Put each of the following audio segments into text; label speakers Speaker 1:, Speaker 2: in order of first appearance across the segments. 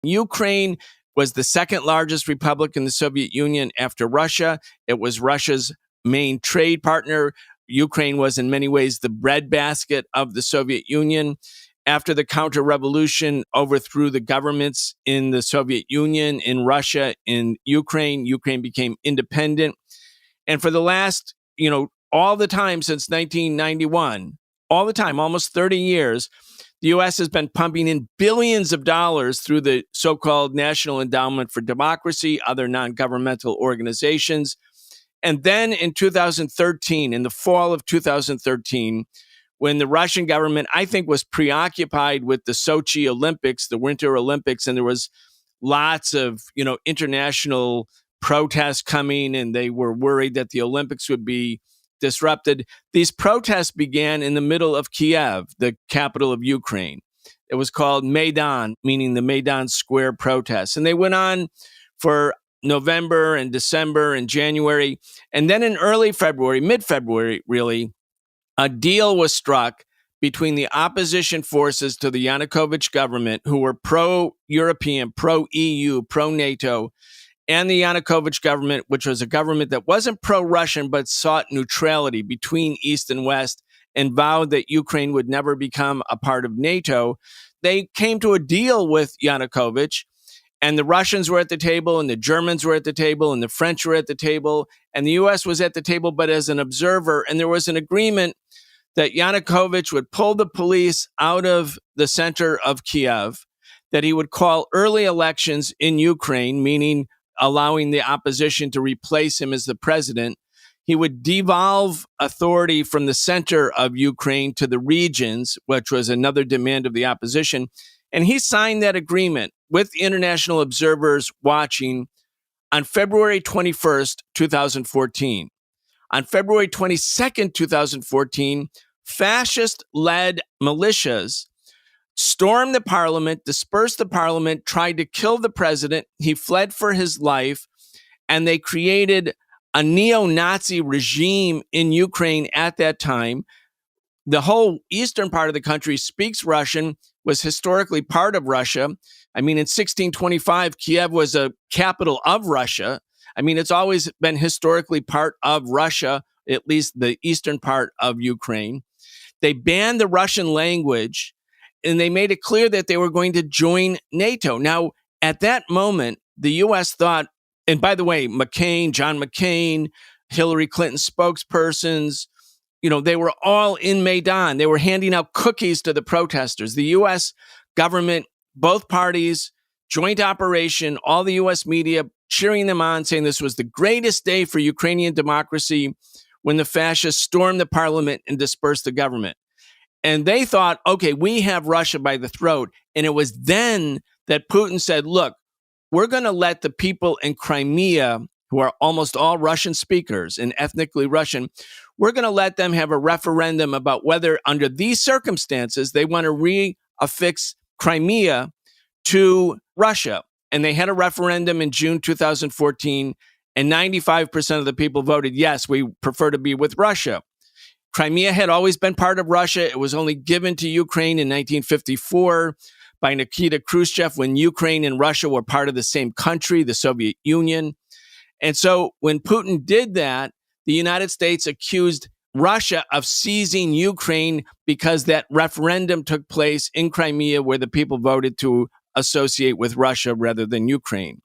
Speaker 1: Ukraine was the second largest republic in the Soviet Union after Russia. It was Russia's main trade partner. Ukraine was in many ways the breadbasket of the Soviet Union. After the counter-revolution overthrew the governments in the Soviet Union, in Russia, in Ukraine, Ukraine became independent. And for the last, all the time since 1991, all the time, almost 30 years, the U.S. has been pumping in billions of dollars through the so-called National Endowment for Democracy, other non-governmental organizations. And then in 2013, in the fall of 2013, when the Russian government, I think, was preoccupied with the Sochi Olympics, the Winter Olympics, and there was lots of, international protests coming, and they were worried that the Olympics would be disrupted. These protests began in the middle of Kiev, the capital of Ukraine. It was called Maidan, meaning the Maidan Square protests. And they went on for November and December and January. And then in early February, mid-February, really, a deal was struck between the opposition forces to the Yanukovych government, who were pro-European, pro-EU, pro-NATO, and the Yanukovych government, which was a government that wasn't pro-Russian, but sought neutrality between East and West and vowed that Ukraine would never become a part of NATO. They came to a deal with Yanukovych, and the Russians were at the table, and the Germans were at the table, and the French were at the table, and the U.S. was at the table, but as an observer. And there was an agreement that Yanukovych would pull the police out of the center of Kiev, that he would call early elections in Ukraine, meaning allowing the opposition to replace him as the president. He would devolve authority from the center of Ukraine to the regions, which was another demand of the opposition. And he signed that agreement with international observers watching on February 21st, 2014. On February 22nd, 2014, fascist-led militias stormed the parliament, dispersed the parliament, tried to kill the president. He fled for his life, and they created a neo-Nazi regime in Ukraine at that time. The whole eastern part of the country speaks Russian, was historically part of Russia. I mean, in 1625, Kiev was a capital of Russia. I mean, it's always been historically part of Russia, at least the eastern part of Ukraine. They banned the Russian language, and they made it clear that they were going to join NATO. Now, at that moment, the U.S. thought, and by the way, John McCain, Hillary Clinton spokespersons, they were all in Maidan. They were handing out cookies to the protesters. The U.S. government, both parties, joint operation, all the U.S. media cheering them on, saying this was the greatest day for Ukrainian democracy when the fascists stormed the parliament and dispersed the government. And they thought, okay, we have Russia by the throat. And it was then that Putin said, look, we're going to let the people in Crimea, who are almost all Russian speakers and ethnically Russian, we're going to let them have a referendum about whether under these circumstances they want to reaffix Crimea to Russia. And they had a referendum in June 2014, and 95% of the people voted, yes, we prefer to be with Russia. Crimea had always been part of Russia. It was only given to Ukraine in 1954 by Nikita Khrushchev when Ukraine and Russia were part of the same country, the Soviet Union. And so when Putin did that, the United States accused Russia of seizing Ukraine because that referendum took place in Crimea where the people voted to associate with Russia rather than Ukraine.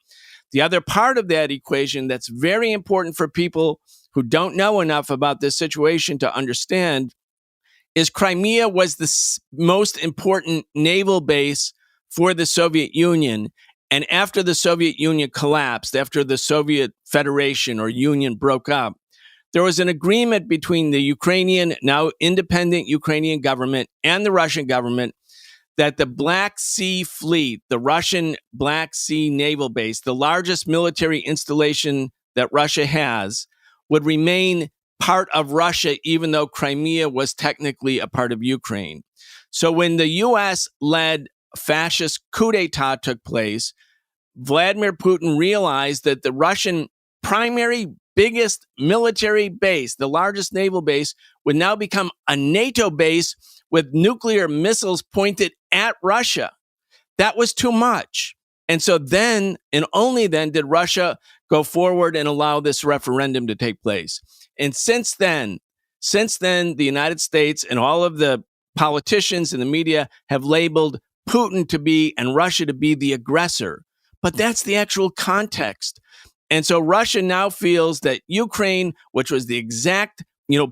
Speaker 1: The other part of that equation that's very important for people who don't know enough about this situation to understand is Crimea was the most important naval base for the Soviet Union. And after the Soviet Union collapsed, after the Soviet Federation or Union broke up, there was an agreement between the Ukrainian, now independent Ukrainian government and the Russian government that the Black Sea Fleet, the Russian Black Sea Naval Base, the largest military installation that Russia has, would remain part of Russia, even though Crimea was technically a part of Ukraine. So when the U.S.-led fascist coup d'etat took place, Vladimir Putin realized that the Russian primary biggest military base, the largest naval base, would now become a NATO base with nuclear missiles pointed at Russia. That was too much. And so then, and only then, did Russia go forward and allow this referendum to take place. And since then, the United States and all of the politicians and the media have labeled Putin to be and Russia to be the aggressor. But that's the actual context. And so Russia now feels that Ukraine, which was the exact,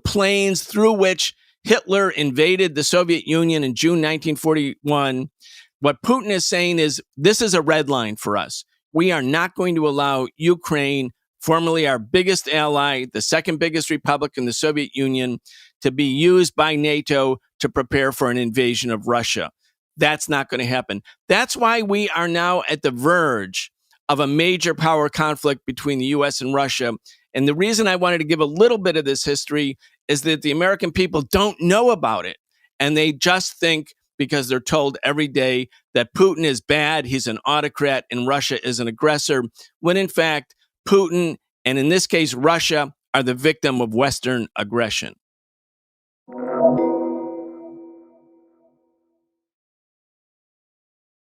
Speaker 1: planes through which Hitler invaded the Soviet Union in June 1941, what Putin is saying is this is a red line for us. We are not going to allow Ukraine, formerly our biggest ally, the second biggest republic in the Soviet Union, to be used by NATO to prepare for an invasion of Russia. That's not going to happen. That's why we are now at the verge of a major power conflict between the U.S. and Russia. And the reason I wanted to give a little bit of this history is that the American people don't know about it. And they just think, because they're told every day that Putin is bad, he's an autocrat, and Russia is an aggressor, when in fact, Putin, and in this case, Russia, are the victim of Western aggression.